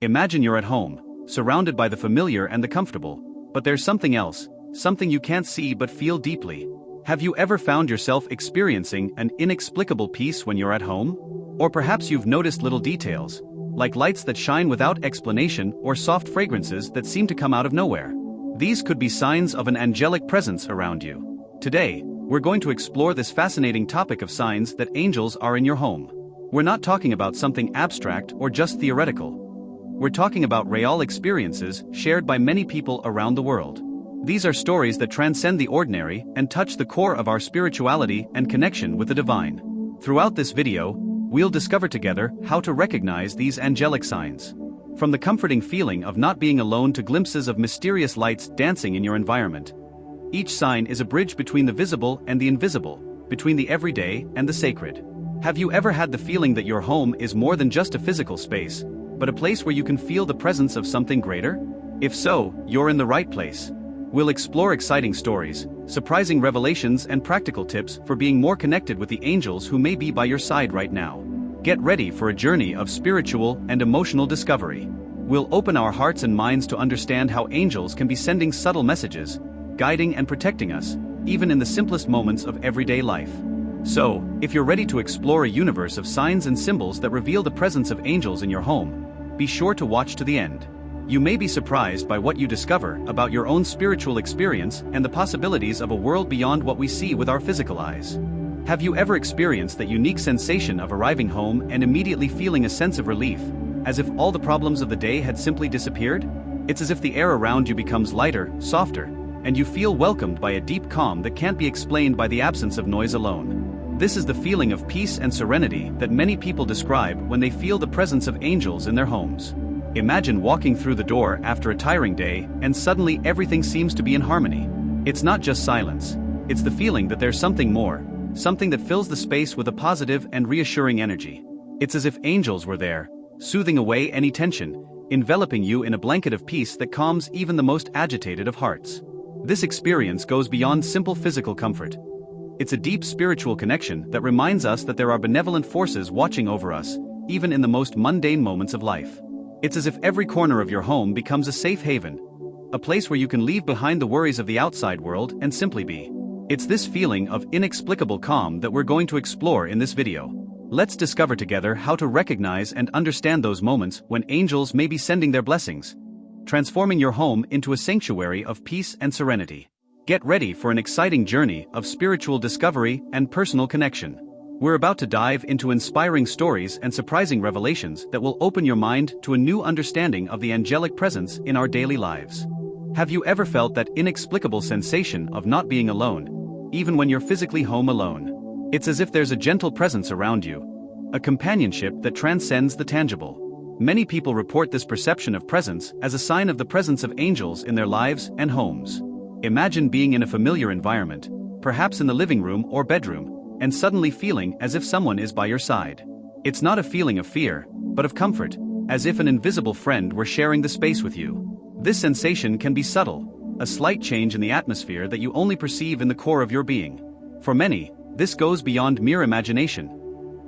Imagine you're at home, surrounded by the familiar and the comfortable, but there's something else, something you can't see but feel deeply. Have you ever found yourself experiencing an inexplicable peace when you're at home? Or perhaps you've noticed little details, like lights that shine without explanation or soft fragrances that seem to come out of nowhere. These could be signs of an angelic presence around you. Today, we're going to explore this fascinating topic of signs that angels are in your home. We're not talking about something abstract or just theoretical. We're talking about real experiences shared by many people around the world. These are stories that transcend the ordinary and touch the core of our spirituality and connection with the divine. Throughout this video, we'll discover together how to recognize these angelic signs. From the comforting feeling of not being alone to glimpses of mysterious lights dancing in your environment. Each sign is a bridge between the visible and the invisible, between the everyday and the sacred. Have you ever had the feeling that your home is more than just a physical space, but a place where you can feel the presence of something greater? If so, you're in the right place. We'll explore exciting stories, surprising revelations, and practical tips for being more connected with the angels who may be by your side right now. Get ready for a journey of spiritual and emotional discovery. We'll open our hearts and minds to understand how angels can be sending subtle messages, guiding and protecting us, even in the simplest moments of everyday life. So, if you're ready to explore a universe of signs and symbols that reveal the presence of angels in your home, be sure to watch to the end. You may be surprised by what you discover about your own spiritual experience and the possibilities of a world beyond what we see with our physical eyes. Have you ever experienced that unique sensation of arriving home and immediately feeling a sense of relief, as if all the problems of the day had simply disappeared? It's as if the air around you becomes lighter, softer, and you feel welcomed by a deep calm that can't be explained by the absence of noise alone. This is the feeling of peace and serenity that many people describe when they feel the presence of angels in their homes. Imagine walking through the door after a tiring day and suddenly everything seems to be in harmony. It's not just silence, it's the feeling that there's something more, something that fills the space with a positive and reassuring energy. It's as if angels were there, soothing away any tension, enveloping you in a blanket of peace that calms even the most agitated of hearts. This experience goes beyond simple physical comfort. It's a deep spiritual connection that reminds us that there are benevolent forces watching over us, even in the most mundane moments of life. It's as if every corner of your home becomes a safe haven, a place where you can leave behind the worries of the outside world and simply be. It's this feeling of inexplicable calm that we're going to explore in this video. Let's discover together how to recognize and understand those moments when angels may be sending their blessings, transforming your home into a sanctuary of peace and serenity. Get ready for an exciting journey of spiritual discovery and personal connection. We're about to dive into inspiring stories and surprising revelations that will open your mind to a new understanding of the angelic presence in our daily lives. Have you ever felt that inexplicable sensation of not being alone, even when you're physically home alone? It's as if there's a gentle presence around you, a companionship that transcends the tangible. Many people report this perception of presence as a sign of the presence of angels in their lives and homes. Imagine being in a familiar environment, perhaps in the living room or bedroom, and suddenly feeling as if someone is by your side. It's not a feeling of fear, but of comfort, as if an invisible friend were sharing the space with you. This sensation can be subtle, a slight change in the atmosphere that you only perceive in the core of your being. For many, this goes beyond mere imagination.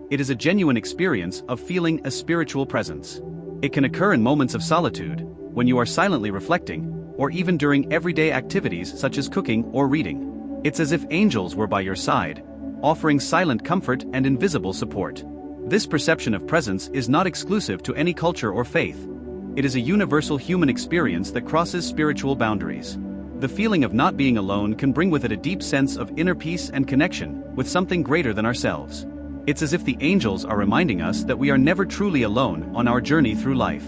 It is a genuine experience of feeling a spiritual presence. It can occur in moments of solitude, when you are silently reflecting, or even during everyday activities such as cooking or reading. It's as if angels were by your side, offering silent comfort and invisible support. This perception of presence is not exclusive to any culture or faith. It is a universal human experience that crosses spiritual boundaries. The feeling of not being alone can bring with it a deep sense of inner peace and connection with something greater than ourselves. It's as if the angels are reminding us that we are never truly alone on our journey through life.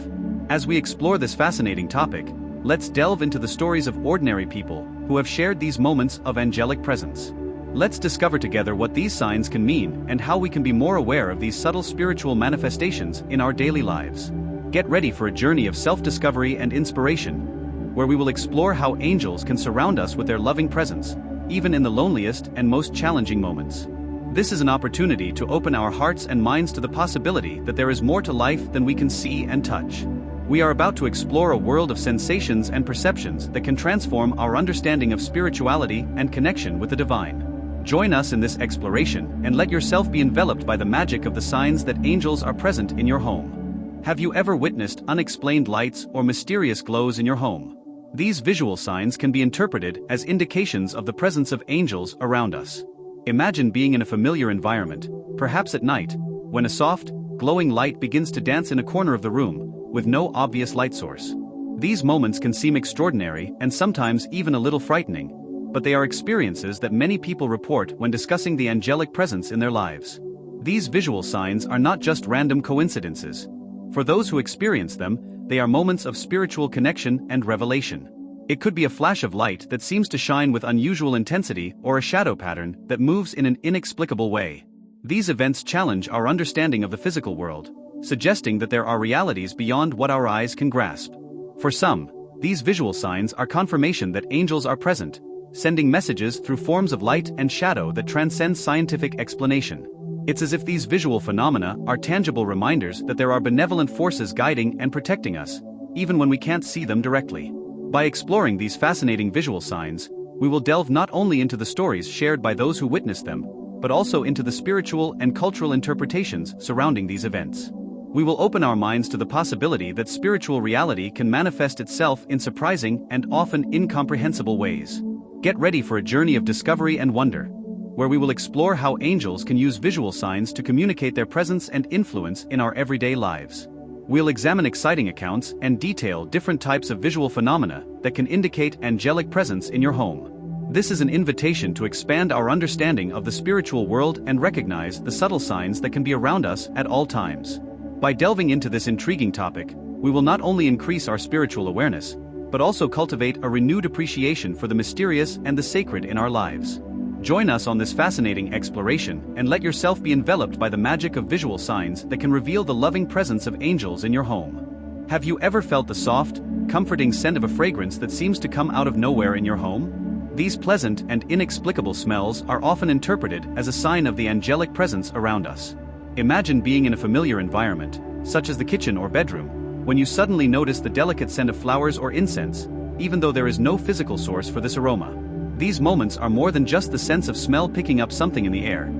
As we explore this fascinating topic, let's delve into the stories of ordinary people who have shared these moments of angelic presence. Let's discover together what these signs can mean and how we can be more aware of these subtle spiritual manifestations in our daily lives. Get ready for a journey of self-discovery and inspiration, where we will explore how angels can surround us with their loving presence, even in the loneliest and most challenging moments. This is an opportunity to open our hearts and minds to the possibility that there is more to life than we can see and touch. We are about to explore a world of sensations and perceptions that can transform our understanding of spirituality and connection with the divine. Join us in this exploration and let yourself be enveloped by the magic of the signs that angels are present in your home. Have you ever witnessed unexplained lights or mysterious glows in your home? These visual signs can be interpreted as indications of the presence of angels around us. Imagine being in a familiar environment, perhaps at night, when a soft, glowing light begins to dance in a corner of the room, with no obvious light source. These moments can seem extraordinary and sometimes even a little frightening, but they are experiences that many people report when discussing the angelic presence in their lives. These visual signs are not just random coincidences. For those who experience them, they are moments of spiritual connection and revelation. It could be a flash of light that seems to shine with unusual intensity or a shadow pattern that moves in an inexplicable way. These events challenge our understanding of the physical world, suggesting that there are realities beyond what our eyes can grasp. For some, these visual signs are confirmation that angels are present, sending messages through forms of light and shadow that transcend scientific explanation. It's as if these visual phenomena are tangible reminders that there are benevolent forces guiding and protecting us, even when we can't see them directly. By exploring these fascinating visual signs, we will delve not only into the stories shared by those who witnessed them, but also into the spiritual and cultural interpretations surrounding these events. We will open our minds to the possibility that spiritual reality can manifest itself in surprising and often incomprehensible ways. Get ready for a journey of discovery and wonder, where we will explore how angels can use visual signs to communicate their presence and influence in our everyday lives. We'll examine exciting accounts and detail different types of visual phenomena that can indicate angelic presence in your home. This is an invitation to expand our understanding of the spiritual world and recognize the subtle signs that can be around us at all times. By delving into this intriguing topic, we will not only increase our spiritual awareness, but also cultivate a renewed appreciation for the mysterious and the sacred in our lives. Join us on this fascinating exploration and let yourself be enveloped by the magic of visual signs that can reveal the loving presence of angels in your home. Have you ever felt the soft, comforting scent of a fragrance that seems to come out of nowhere in your home? These pleasant and inexplicable smells are often interpreted as a sign of the angelic presence around us. Imagine being in a familiar environment, such as the kitchen or bedroom, when you suddenly notice the delicate scent of flowers or incense, even though there is no physical source for this aroma. These moments are more than just the sense of smell picking up something in the air.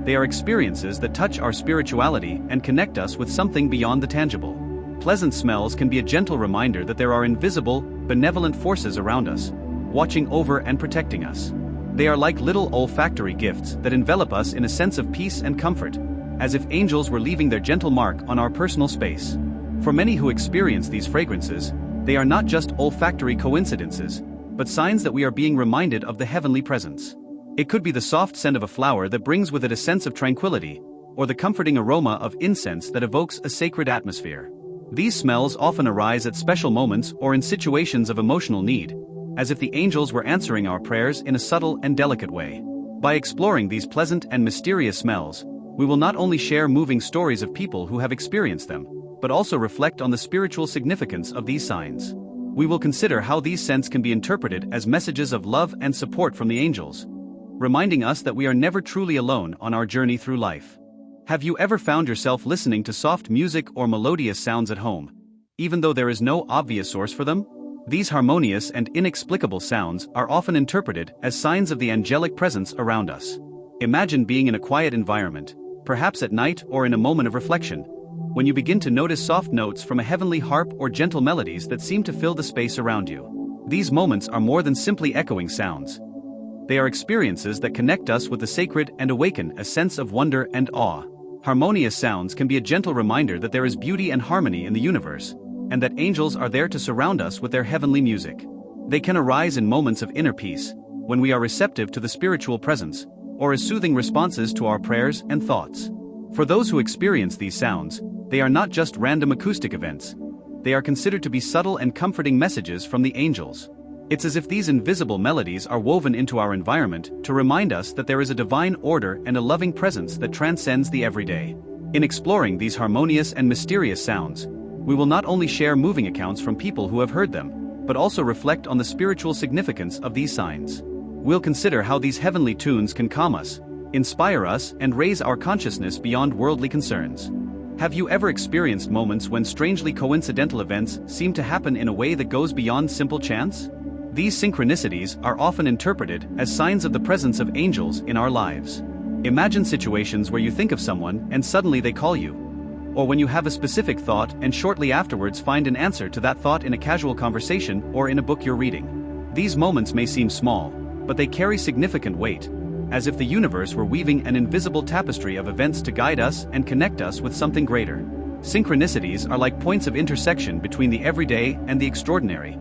They are experiences that touch our spirituality and connect us with something beyond the tangible. Pleasant smells can be a gentle reminder that there are invisible, benevolent forces around us, watching over and protecting us. They are like little olfactory gifts that envelop us in a sense of peace and comfort, as if angels were leaving their gentle mark on our personal space. For many who experience these fragrances, they are not just olfactory coincidences, but signs that we are being reminded of the heavenly presence. It could be the soft scent of a flower that brings with it a sense of tranquility, or the comforting aroma of incense that evokes a sacred atmosphere. These smells often arise at special moments or in situations of emotional need, as if the angels were answering our prayers in a subtle and delicate way. By exploring these pleasant and mysterious smells, we will not only share moving stories of people who have experienced them, but also reflect on the spiritual significance of these signs. We will consider how these scents can be interpreted as messages of love and support from the angels, reminding us that we are never truly alone on our journey through life. Have you ever found yourself listening to soft music or melodious sounds at home, even though there is no obvious source for them? These harmonious and inexplicable sounds are often interpreted as signs of the angelic presence around us. Imagine being in a quiet environment, perhaps at night or in a moment of reflection, when you begin to notice soft notes from a heavenly harp or gentle melodies that seem to fill the space around you. These moments are more than simply echoing sounds. They are experiences that connect us with the sacred and awaken a sense of wonder and awe. Harmonious sounds can be a gentle reminder that there is beauty and harmony in the universe, and that angels are there to surround us with their heavenly music. They can arise in moments of inner peace, when we are receptive to the spiritual presence, or as soothing responses to our prayers and thoughts. For those who experience these sounds, they are not just random acoustic events. They are considered to be subtle and comforting messages from the angels. It's as if these invisible melodies are woven into our environment to remind us that there is a divine order and a loving presence that transcends the everyday. In exploring these harmonious and mysterious sounds, we will not only share moving accounts from people who have heard them, but also reflect on the spiritual significance of these signs. We'll consider how these heavenly tunes can calm us, inspire us, and raise our consciousness beyond worldly concerns. Have you ever experienced moments when strangely coincidental events seem to happen in a way that goes beyond simple chance? These synchronicities are often interpreted as signs of the presence of angels in our lives. Imagine situations where you think of someone and suddenly they call you. or when you have a specific thought and shortly afterwards find an answer to that thought in a casual conversation or in a book you're reading. These moments may seem small, but they carry significant weight, as if the universe were weaving an invisible tapestry of events to guide us and connect us with something greater. Synchronicities are like points of intersection between the everyday and the extraordinary,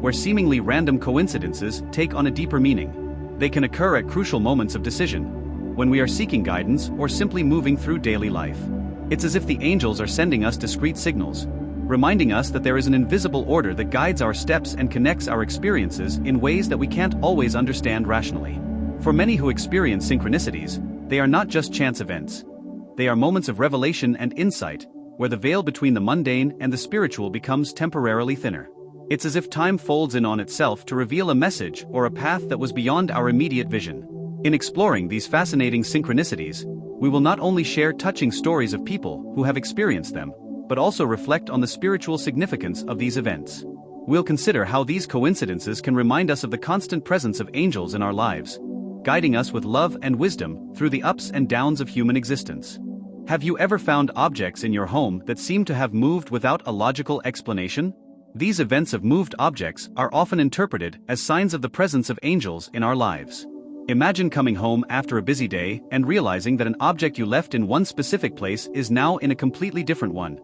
where seemingly random coincidences take on a deeper meaning. They can occur at crucial moments of decision, when we are seeking guidance or simply moving through daily life. It's as if the angels are sending us discreet signals, reminding us that there is an invisible order that guides our steps and connects our experiences in ways that we can't always understand rationally. For many who experience synchronicities, they are not just chance events. They are moments of revelation and insight, where the veil between the mundane and the spiritual becomes temporarily thinner. It's as if time folds in on itself to reveal a message or a path that was beyond our immediate vision. In exploring these fascinating synchronicities, we will not only share touching stories of people who have experienced them, but also reflect on the spiritual significance of these events. We'll consider how these coincidences can remind us of the constant presence of angels in our lives, guiding us with love and wisdom through the ups and downs of human existence. Have you ever found objects in your home that seem to have moved without a logical explanation? These events of moved objects are often interpreted as signs of the presence of angels in our lives. Imagine coming home after a busy day and realizing that an object you left in one specific place is now in a completely different one.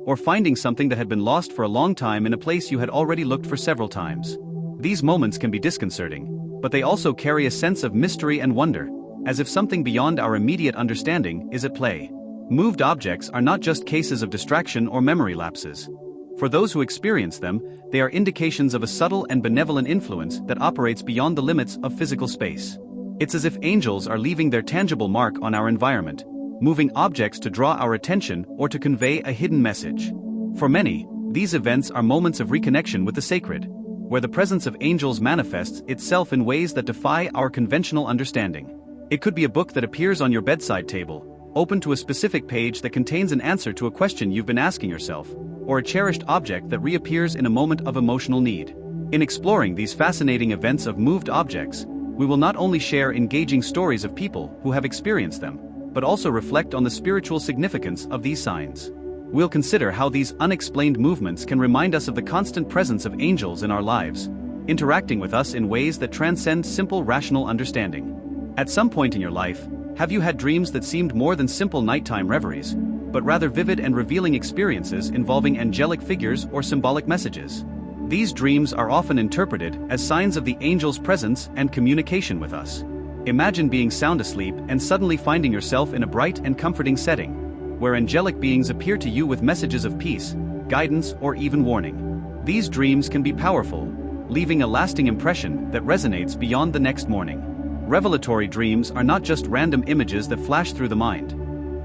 Or finding something that had been lost for a long time in a place you had already looked for several times. These moments can be disconcerting, but they also carry a sense of mystery and wonder, as if something beyond our immediate understanding is at play. Moved objects are not just cases of distraction or memory lapses. For those who experience them, they are indications of a subtle and benevolent influence that operates beyond the limits of physical space. It's as if angels are leaving their tangible mark on our environment, moving objects to draw our attention or to convey a hidden message. For many, these events are moments of reconnection with the sacred, where the presence of angels manifests itself in ways that defy our conventional understanding. It could be a book that appears on your bedside table, open to a specific page that contains an answer to a question you've been asking yourself, or a cherished object that reappears in a moment of emotional need. In exploring these fascinating events of moved objects, we will not only share engaging stories of people who have experienced them, but also reflect on the spiritual significance of these signs. We'll consider how these unexplained movements can remind us of the constant presence of angels in our lives, interacting with us in ways that transcend simple rational understanding. At some point in your life, have you had dreams that seemed more than simple nighttime reveries, but rather vivid and revealing experiences involving angelic figures or symbolic messages? These dreams are often interpreted as signs of the angel's presence and communication with us. Imagine being sound asleep and suddenly finding yourself in a bright and comforting setting, where angelic beings appear to you with messages of peace, guidance, or even warning. These dreams can be powerful, leaving a lasting impression that resonates beyond the next morning. Revelatory dreams are not just random images that flash through the mind.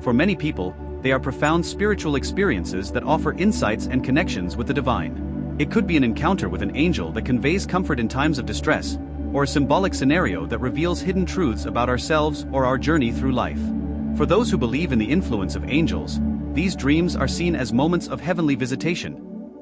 For many people, they are profound spiritual experiences that offer insights and connections with the divine. It could be an encounter with an angel that conveys comfort in times of distress, or a symbolic scenario that reveals hidden truths about ourselves or our journey through life. For those who believe in the influence of angels, these dreams are seen as moments of heavenly visitation,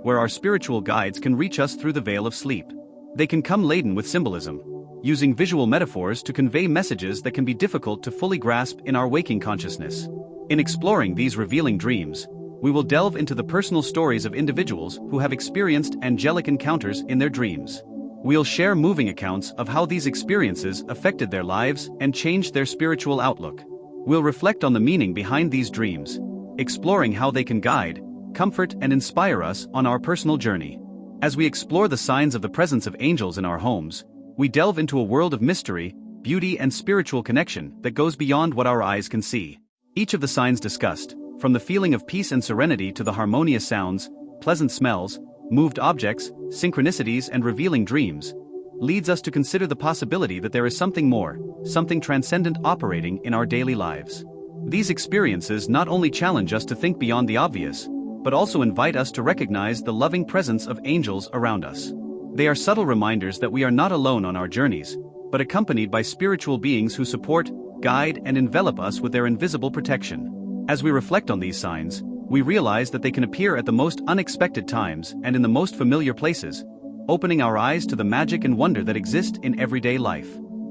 where our spiritual guides can reach us through the veil of sleep. They can come laden with symbolism, using visual metaphors to convey messages that can be difficult to fully grasp in our waking consciousness. In exploring these revealing dreams, we will delve into the personal stories of individuals who have experienced angelic encounters in their dreams. We'll share moving accounts of how these experiences affected their lives and changed their spiritual outlook. We'll reflect on the meaning behind these dreams, exploring how they can guide, comfort, and inspire us on our personal journey. As we explore the signs of the presence of angels in our homes, we delve into a world of mystery, beauty, and spiritual connection that goes beyond what our eyes can see. Each of the signs discussed, from the feeling of peace and serenity to the harmonious sounds, pleasant smells, moved objects, synchronicities, and revealing dreams, leads us to consider the possibility that there is something more, something transcendent operating in our daily lives. These experiences not only challenge us to think beyond the obvious, but also invite us to recognize the loving presence of angels around us. They are subtle reminders that we are not alone on our journeys, but accompanied by spiritual beings who support, guide, and envelop us with their invisible protection. As we reflect on these signs, we realize that they can appear at the most unexpected times and in the most familiar places, opening our eyes to the magic and wonder that exist in everyday life.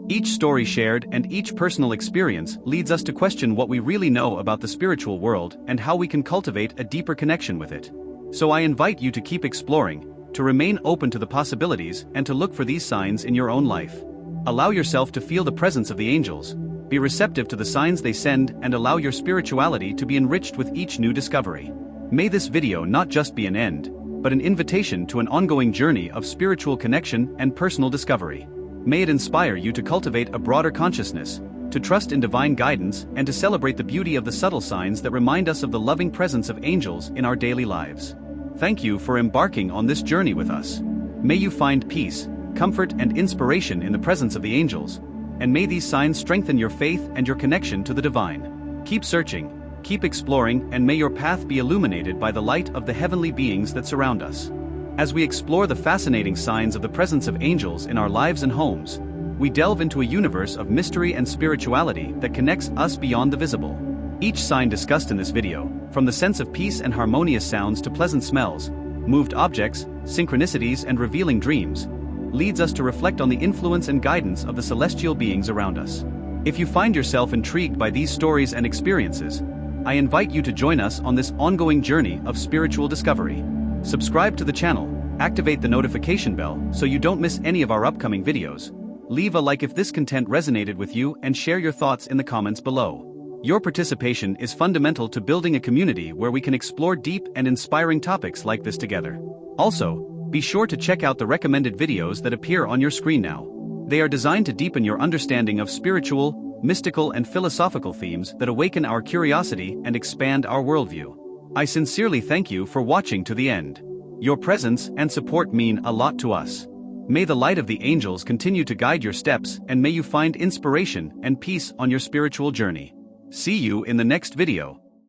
Each story shared and each personal experience leads us to question what we really know about the spiritual world and how we can cultivate a deeper connection with it. So I invite you to keep exploring, to remain open to the possibilities, and to look for these signs in your own life. Allow yourself to feel the presence of the angels, be receptive to the signs they send, and allow your spirituality to be enriched with each new discovery. May this video not just be an end, but an invitation to an ongoing journey of spiritual connection and personal discovery. May it inspire you to cultivate a broader consciousness, to trust in divine guidance, and to celebrate the beauty of the subtle signs that remind us of the loving presence of angels in our daily lives. Thank you for embarking on this journey with us. May you find peace, comfort, and inspiration in the presence of the angels, and may these signs strengthen your faith and your connection to the divine. Keep searching, keep exploring, and may your path be illuminated by the light of the heavenly beings that surround us. As we explore the fascinating signs of the presence of angels in our lives and homes, we delve into a universe of mystery and spirituality that connects us beyond the visible. Each sign discussed in this video, from the sense of peace and harmonious sounds to pleasant smells, moved objects, synchronicities, and revealing dreams, leads us to reflect on the influence and guidance of the celestial beings around us. If you find yourself intrigued by these stories and experiences, I invite you to join us on this ongoing journey of spiritual discovery. Subscribe to the channel, activate the notification bell so you don't miss any of our upcoming videos. Leave a like if this content resonated with you, and share your thoughts in the comments below. Your participation is fundamental to building a community where we can explore deep and inspiring topics like this together. Also, be sure to check out the recommended videos that appear on your screen now. They are designed to deepen your understanding of spiritual, mystical, and philosophical themes that awaken our curiosity and expand our worldview. I sincerely thank you for watching to the end. Your presence and support mean a lot to us. May the light of the angels continue to guide your steps, and may you find inspiration and peace on your spiritual journey. See you in the next video.